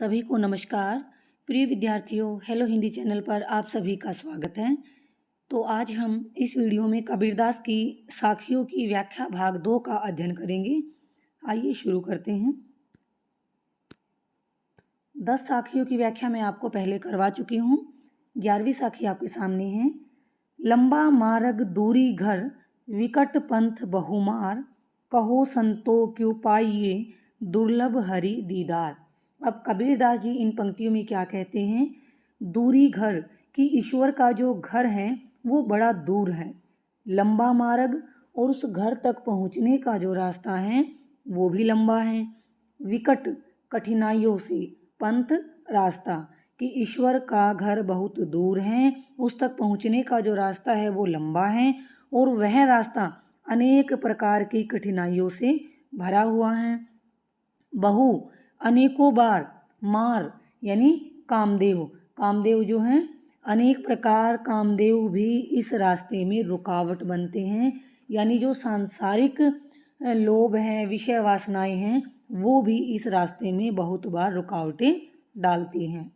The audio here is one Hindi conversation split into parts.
सभी को नमस्कार। प्रिय विद्यार्थियों, हेलो हिंदी चैनल पर आप सभी का स्वागत है। तो आज हम इस वीडियो में कबीरदास की साखियों की व्याख्या भाग 2 का अध्ययन करेंगे। आइए शुरू करते हैं। 10 साखियों की व्याख्या मैं आपको पहले करवा चुकी हूँ। 11वीं साखी आपके सामने है। लंबा मार्ग दूरी घर, विकट पंथ बहुमार, कहो संतो क्यों पाइए, दुर्लभ हरि दीदार। अब कबीरदास जी इन पंक्तियों में क्या कहते हैं? दूरी घर कि ईश्वर का जो घर है वो बड़ा दूर है। लंबा मार्ग और उस घर तक पहुँचने का जो रास्ता है वो भी लंबा है। विकट कठिनाइयों से, पंथ रास्ता कि ईश्वर का घर बहुत दूर है, उस तक पहुँचने का जो रास्ता है वो लंबा है और वह रास्ता अनेक प्रकार की कठिनाइयों से भरा हुआ है। बहु अनेकों बार, मार यानी कामदेव, कामदेव जो हैं अनेक प्रकार कामदेव भी इस रास्ते में रुकावट बनते हैं। यानी जो सांसारिक लोभ हैं, विषय वासनाएं हैं, वो भी इस रास्ते में बहुत बार रुकावटें डालती हैं।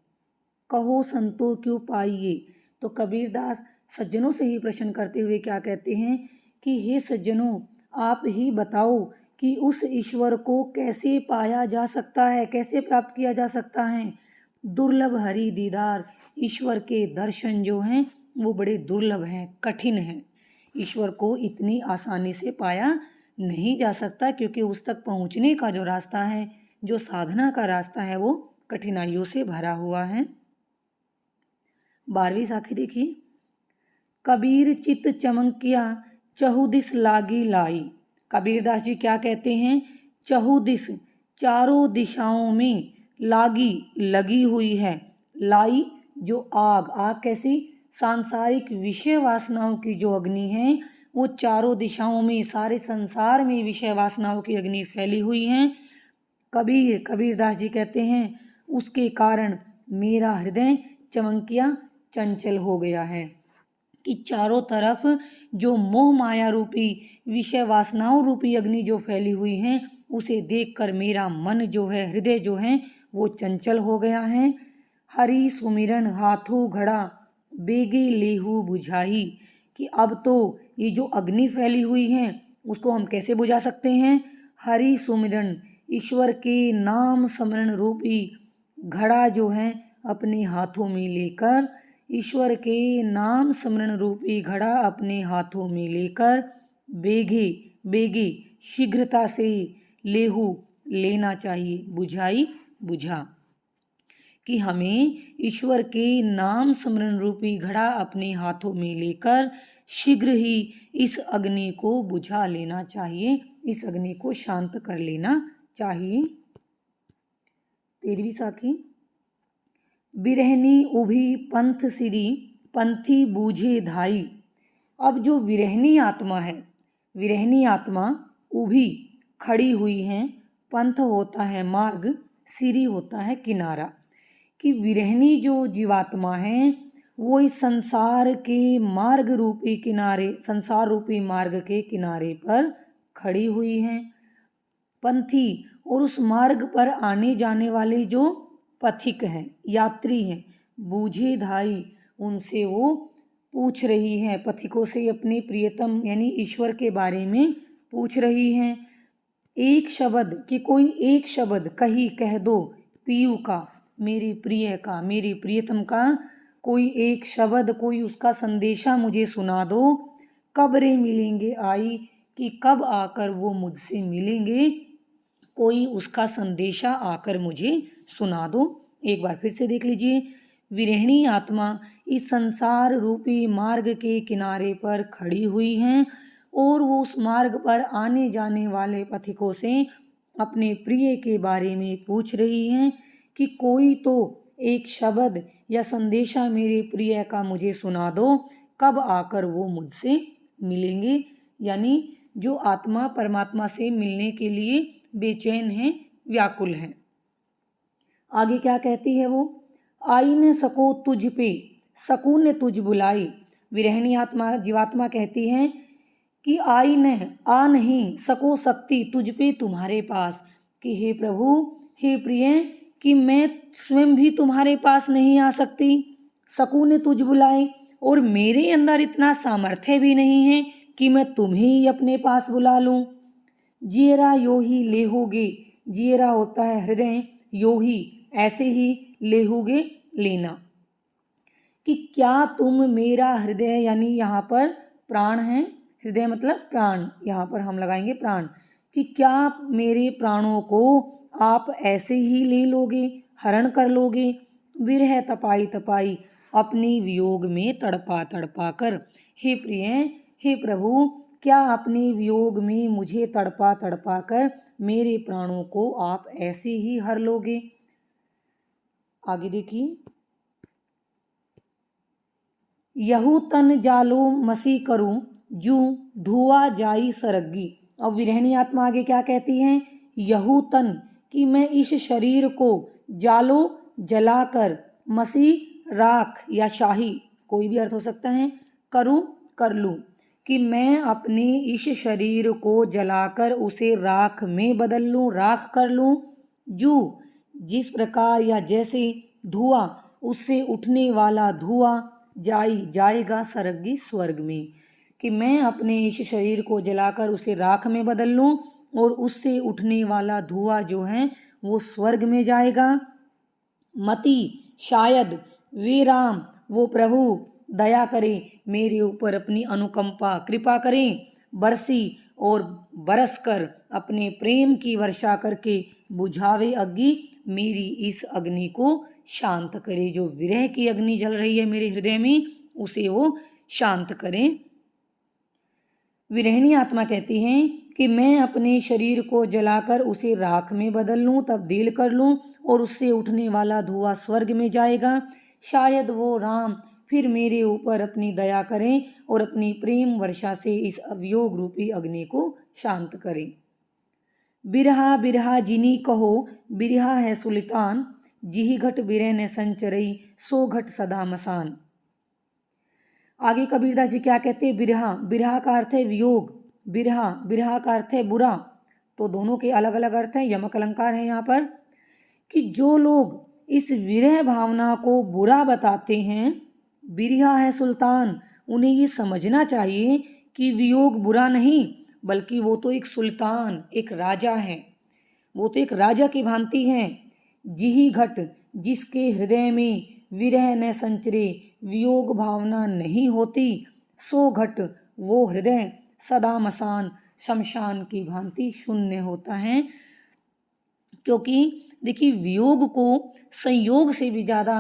कहो संतो क्यों पाइए, तो कबीरदास सज्जनों से ही प्रश्न करते हुए क्या कहते हैं कि हे सज्जनों, आप ही बताओ कि उस ईश्वर को कैसे पाया जा सकता है, कैसे प्राप्त किया जा सकता है। दुर्लभ हरि दीदार, ईश्वर के दर्शन जो हैं वो बड़े दुर्लभ हैं, कठिन हैं। ईश्वर को इतनी आसानी से पाया नहीं जा सकता क्योंकि उस तक पहुँचने का जो रास्ता है, जो साधना का रास्ता है, वो कठिनाइयों से भरा हुआ है। 12वीं साखी देखिए। कबीर चित चमकिया, चहुदिस लागी लाई। कबीरदास जी क्या कहते हैं? चहुदिस, चारों दिशाओं में, लागी लगी हुई है, लाई जो आग, आग कैसी? सांसारिक विषय वासनाओं की जो अग्नि है वो चारों दिशाओं में, सारे संसार में विषय वासनाओं की अग्नि फैली हुई है। कबीरदास जी कहते हैं उसके कारण मेरा हृदय चमकिया, चंचल हो गया है कि चारों तरफ जो मोह माया रूपी, विषय वासनाओं रूपी अग्नि जो फैली हुई है, उसे देखकर मेरा मन जो है, हृदय जो है, वो चंचल हो गया है। हरि सुमिरन हाथों घड़ा, बेगे लेहू बुझाई कि अब तो ये जो अग्नि फैली हुई है उसको हम कैसे बुझा सकते हैं? हरि सुमिरन, ईश्वर के नाम स्मरण रूपी घड़ा जो है अपने हाथों में लेकर, ईश्वर के नाम स्मरण रूपी घड़ा अपने हाथों में लेकर, बेगे बेगे शीघ्रता से, लेहू लेना चाहिए, बुझाई बुझा कि हमें ईश्वर के नाम स्मरण रूपी घड़ा अपने हाथों में लेकर शीघ्र ही इस अग्नि को बुझा लेना चाहिए, इस अग्नि को शांत कर लेना चाहिए। 13वीं साखी। बिरहनी उभी पंथ सिरी, पंथी बूझे धाई। अब जो विरहनी आत्मा है, विरहनी आत्मा उभी खड़ी हुई है, पंथ होता है मार्ग, सिरी होता है किनारा, कि विरहनी जो जीवात्मा है वो इस संसार के मार्ग रूपी किनारे, संसार रूपी मार्ग के किनारे पर खड़ी हुई है। पंथी और उस मार्ग पर आने जाने वाले जो पथिक हैं, यात्री हैं, बूझे धाई, उनसे वो पूछ रही हैं, पथिकों से अपने प्रियतम यानी ईश्वर के बारे में पूछ रही हैं। एक शब्द कि कोई एक शब्द कही कह दो, पीयू का, मेरे प्रिय का, मेरे प्रियतम का कोई एक शब्द, कोई उसका संदेशा मुझे सुना दो। कब रे मिलेंगे आई, कि कब आकर वो मुझसे मिलेंगे, कोई उसका संदेशा आकर मुझे सुना दो। एक बार फिर से देख लीजिए। विरहिणी आत्मा इस संसार रूपी मार्ग के किनारे पर खड़ी हुई हैं और वो उस मार्ग पर आने जाने वाले पथिकों से अपने प्रिय के बारे में पूछ रही हैं कि कोई तो एक शब्द या संदेशा मेरे प्रिय का मुझे सुना दो, कब आकर वो मुझसे मिलेंगे। यानी जो आत्मा परमात्मा से मिलने के लिए बेचैन है, व्याकुल है। आगे क्या कहती है वो? आई न सको तुझ पे, सकून ने तुझ बुलाई। विरहिणी आत्मा, जीवात्मा कहती है कि आई न, आ नहीं सको सकती तुझ पे, तुम्हारे पास, कि हे प्रभु, हे प्रिय, कि मैं स्वयं भी तुम्हारे पास नहीं आ सकती, सकूँ ने तुझ बुलाए, और मेरे अंदर इतना सामर्थ्य भी नहीं है कि मैं तुम्हें ही अपने पास बुला लूँ। जियरा यो ही लेहोगे, जियरा होता है हृदय, यो ही ऐसे ही, लेहोगे लेना, कि क्या तुम मेरा हृदय, यानी यहाँ पर प्राण है, हृदय मतलब प्राण, यहाँ पर हम लगाएंगे प्राण, कि क्या मेरे प्राणों को आप ऐसे ही ले लोगे, हरण कर लोगे। विरह तपाई तपाई, अपनी वियोग में तड़पा तड़पा कर। हे प्रिय, हे प्रभु, क्या अपने वियोग में मुझे तड़पा तड़पा कर मेरे प्राणों को आप ऐसे ही हर लोगे। आगे देखिए, यहू तन जालो मसी करूं, जू धुआ जाई सरग्गी। अब विरहणी आत्मा आगे क्या कहती है, यहू तन, कि मैं इस शरीर को जालो जलाकर, मसी राख या शाही, कोई भी अर्थ हो सकता है, करूं कर लूं, कि मैं अपने इस शरीर को जलाकर उसे राख में बदल लूं, राख कर लूं। जू जिस प्रकार या जैसे, धुआं उससे उठने वाला धुआं, जाई जाएगा सरगी स्वर्ग में, कि मैं अपने इस शरीर को जलाकर उसे राख में बदल लूं और उससे उठने वाला धुआं जो है वो स्वर्ग में जाएगा। मति शायद, वे राम वो प्रभु दया करें, मेरे ऊपर अपनी अनुकंपा कृपा करें, बरसी और बरस कर अपने प्रेम की वर्षा करके बुझावे अग्नि, मेरी इस अग्नि को शांत करे। जो विरह की अग्नि जल रही है मेरे हृदय में, उसे वो शांत करें। विरहिणी आत्मा कहती हैं कि मैं अपने शरीर को जलाकर उसे राख में बदल लूं, तब्दील कर लूं और उससे उठने वाला धुआं स्वर्ग में जाएगा। शायद वो राम फिर मेरे ऊपर अपनी दया करें और अपनी प्रेम वर्षा से इस अवियोग रूपी अग्नि को शांत करें। बिरहा बिरहा जिनी कहो, बिरहा है सुल्तान, जिही घट बिरह ने संचरई, सो घट सदा मसान। आगे कबीरदास जी क्या कहते हैं, बिरहा, बिरहा का अर्थ है वियोग, बिरहा, बिरहा का अर्थ है बुरा, तो दोनों के अलग अलग अर्थ हैं, यमक अलंकार है यहाँ पर, कि जो लोग इस विरह भावना को बुरा बताते हैं, बिरहा है सुल्तान, उन्हें ये समझना चाहिए कि वियोग बुरा नहीं, बल्कि वो तो एक सुल्तान, एक राजा है, वो तो एक राजा की भांति है। जिही घट, जिसके हृदय में विरह न संचरे, वियोग भावना नहीं होती, सो घट वो हृदय सदा मसान, शमशान की भांति शून्य होता है। क्योंकि देखिए, वियोग को संयोग से भी ज़्यादा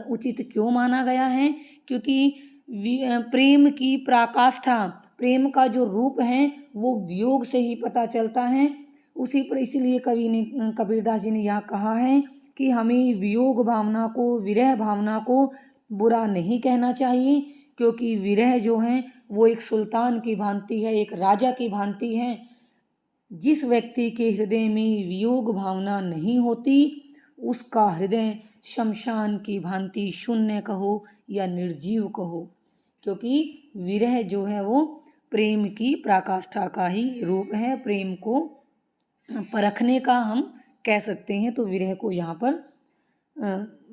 उचित क्यों माना गया है, क्योंकि प्रेम की पराकाष्ठा, प्रेम का जो रूप है वो वियोग से ही पता चलता है। उसी पर इसीलिए कबीरदास जी ने यहाँ कहा है कि हमें वियोग भावना को, विरह भावना को बुरा नहीं कहना चाहिए, क्योंकि विरह जो है वो एक सुल्तान की भांति है, एक राजा की भांति है। जिस व्यक्ति के हृदय में वियोग भावना नहीं होती, उसका हृदय शमशान की भांति शून्य कहो या निर्जीव कहो, क्योंकि विरह जो है वो प्रेम की पराकाष्ठा का ही रूप है, प्रेम को परखने का हम कह सकते हैं। तो विरह को यहाँ पर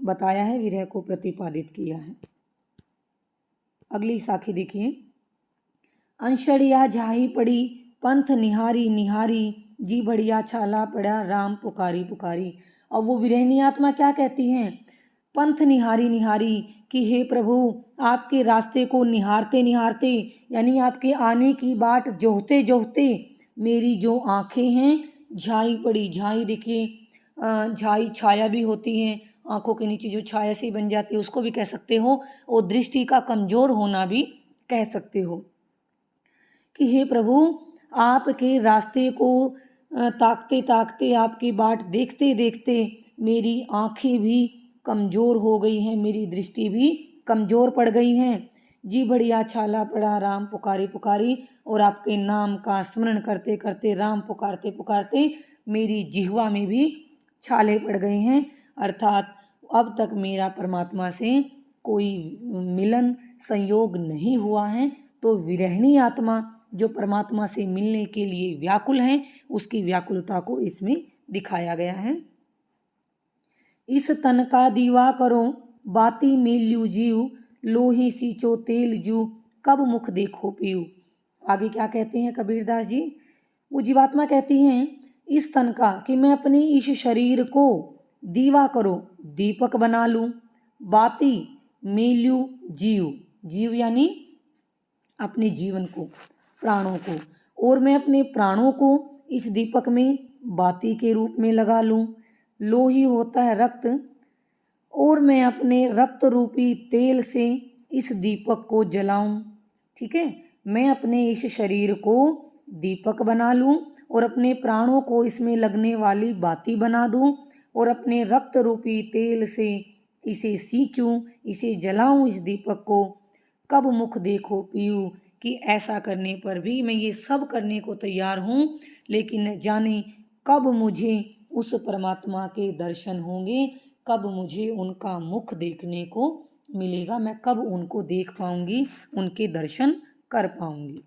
बताया है, विरह को प्रतिपादित किया है। अगली साखी देखिए, अंशड़िया झाई पड़ी, पंथ निहारी निहारी, जी बढ़िया छाला पड़ा, राम पुकारी पुकारी। अब वो विरहिणी आत्मा क्या कहती हैं, पंथ निहारी निहारी, कि हे प्रभु, आपके रास्ते को निहारते निहारते, यानी आपके आने की बाट जोहते जोहते मेरी जो आँखें हैं झाई पड़ी। झाई देखिए, झाई छाया भी होती है, आँखों के नीचे जो छाया सी बन जाती है उसको भी कह सकते हो, और दृष्टि का कमज़ोर होना भी कह सकते हो, कि हे प्रभु, आपके रास्ते को ताकते ताकते, आपकी बाट देखते देखते मेरी आँखें भी कमज़ोर हो गई हैं, मेरी दृष्टि भी कमज़ोर पड़ गई हैं। जी बढ़िया छाला पड़ा, राम पुकारी पुकारी, और आपके नाम का स्मरण करते करते, राम पुकारते पुकारते मेरी जिह्वा में भी छाले पड़ गए हैं। अर्थात अब तक मेरा परमात्मा से कोई मिलन संयोग नहीं हुआ है। तो विरहिणी आत्मा जो परमात्मा से मिलने के लिए व्याकुल है, उसकी व्याकुलता को इसमें दिखाया गया है। इस तन का दीवा करो, बाती मेल्यू जीव, लोही सींचो तेल जू, कब मुख देखो पीऊ। आगे क्या कहते हैं कबीरदास जी? वो जीवात्मा कहती हैं इस तन का, कि मैं अपने इस शरीर को दीवा करो, दीपक बना लूँ, बाती मेल्यू जीव, जीव यानी अपने जीवन को, प्राणों को, और मैं अपने प्राणों को इस दीपक में बाती के रूप में लगा लूँ। लोही होता है रक्त, और मैं अपने रक्त रूपी तेल से इस दीपक को जलाऊं। ठीक है, मैं अपने इस शरीर को दीपक बना लूं और अपने प्राणों को इसमें लगने वाली बाती बना दूं, और अपने रक्त रूपी तेल से इसे सींचूं, इसे जलाऊं इस दीपक को। कब मुख देखो पीऊ, कि ऐसा करने पर भी मैं ये सब करने को तैयार हूँ, लेकिन न जाने कब मुझे उस परमात्मा के दर्शन होंगे, कब मुझे उनका मुख देखने को मिलेगा, मैं कब उनको देख पाऊंगी, उनके दर्शन कर पाऊंगी।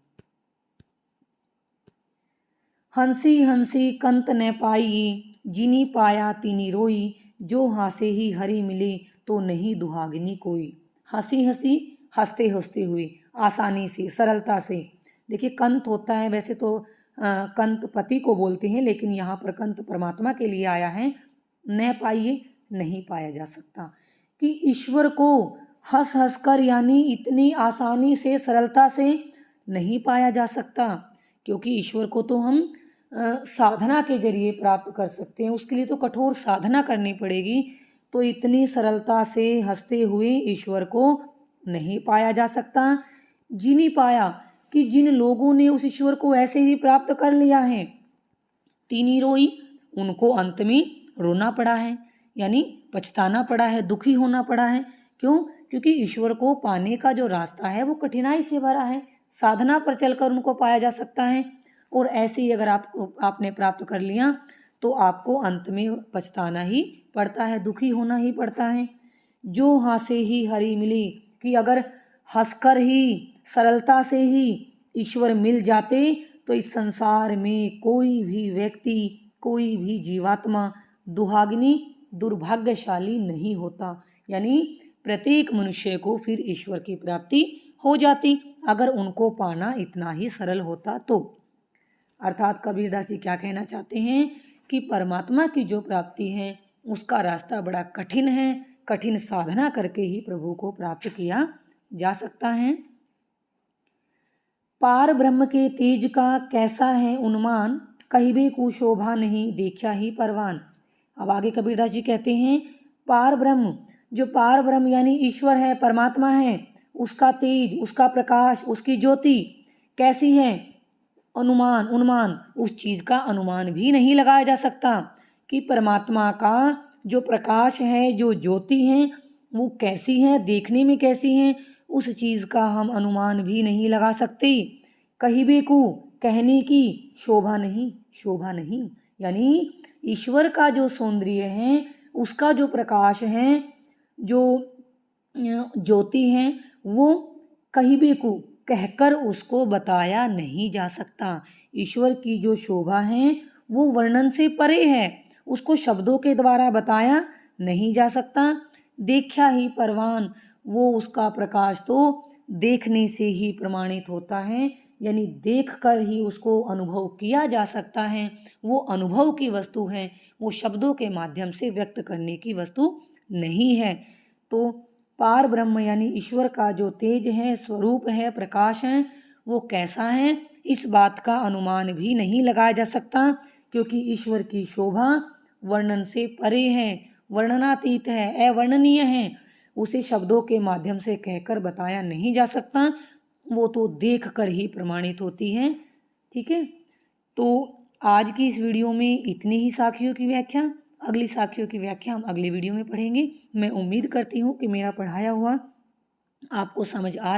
हंसी हंसी कंत न पाई, जिनी पाया तिनी रोई, जो हासे ही हरि मिले, तो नहीं दुहागिनी कोई। हंसी हंसी, हंसते हंसते हुए, आसानी से, सरलता से। देखिए कंत होता है, वैसे तो कंत पति को बोलते हैं, लेकिन यहाँ पर कंत परमात्मा के लिए आया है। न पाइए, नहीं पाया जा सकता, कि ईश्वर को हंस हंस कर यानी इतनी आसानी से, सरलता से नहीं पाया जा सकता, क्योंकि ईश्वर को तो हम साधना के जरिए प्राप्त कर सकते हैं, उसके लिए तो कठोर साधना करनी पड़ेगी। तो इतनी सरलता से हंसते हुए ईश्वर को नहीं पाया जा सकता। जिन्हीं पाया, कि जिन लोगों ने उस ईश्वर को ऐसे ही प्राप्त कर लिया है, तीनी रोई, उनको अंत में रोना पड़ा है, यानी पछताना पड़ा है, दुखी होना पड़ा है। क्यों? क्योंकि ईश्वर को पाने का जो रास्ता है वो कठिनाई से भरा है, साधना पर चलकर उनको पाया जा सकता है, और ऐसे ही अगर आपने प्राप्त कर लिया तो आपको अंत में पछताना ही पड़ता है, दुखी होना ही पड़ता है। जो हासे ही हरि मिली, कि अगर हंसकर ही, सरलता से ही ईश्वर मिल जाते तो इस संसार में कोई भी व्यक्ति, कोई भी जीवात्मा दुहागिनी, दुर्भाग्यशाली नहीं होता। यानी प्रत्येक मनुष्य को फिर ईश्वर की प्राप्ति हो जाती, अगर उनको पाना इतना ही सरल होता तो। अर्थात कबीरदास जी क्या कहना चाहते हैं, कि परमात्मा की जो प्राप्ति है उसका रास्ता बड़ा कठिन है, कठिन साधना करके ही प्रभु को प्राप्त किया जा सकता है। पार ब्रह्म के तेज का कैसा है उन्मान, कहिबे को शोभा नहीं देखा ही परवान। अब आगे कबीरदास जी कहते हैं पार ब्रह्म, जो पार ब्रह्म यानी ईश्वर है, परमात्मा है, उसका तेज, उसका प्रकाश, उसकी ज्योति कैसी है, अनुमान, उन्मान, उस चीज़ का अनुमान भी नहीं लगाया जा सकता, कि परमात्मा का जो प्रकाश है, जो ज्योति है, वो कैसी है, देखने में कैसी है, उस चीज़ का हम अनुमान भी नहीं लगा सकते। कहिबे को, कहने की, शोभा नहीं, शोभा नहीं, यानी ईश्वर का जो सौंदर्य है, उसका जो प्रकाश है, जो ज्योति है, वो कहिबे को, कहकर उसको बताया नहीं जा सकता। ईश्वर की जो शोभा है वो वर्णन से परे है, उसको शब्दों के द्वारा बताया नहीं जा सकता। देखा ही परवान, वो उसका प्रकाश तो देखने से ही प्रमाणित होता है, यानी देखकर ही उसको अनुभव किया जा सकता है। वो अनुभव की वस्तु है, वो शब्दों के माध्यम से व्यक्त करने की वस्तु नहीं है। तो पार ब्रह्म यानी ईश्वर का जो तेज है, स्वरूप है, प्रकाश है, वो कैसा है, इस बात का अनुमान भी नहीं लगाया जा सकता, क्योंकि ईश्वर की शोभा वर्णन से परे है, वर्णनातीत है, अवर्णनीय है, उसे शब्दों के माध्यम से कहकर बताया नहीं जा सकता, वो तो देख कर ही प्रमाणित होती है। ठीक है, तो आज की इस वीडियो में इतनी ही साखियों की व्याख्या, अगली साखियों की व्याख्या हम अगले वीडियो में पढ़ेंगे। मैं उम्मीद करती हूँ कि मेरा पढ़ाया हुआ आपको समझ आ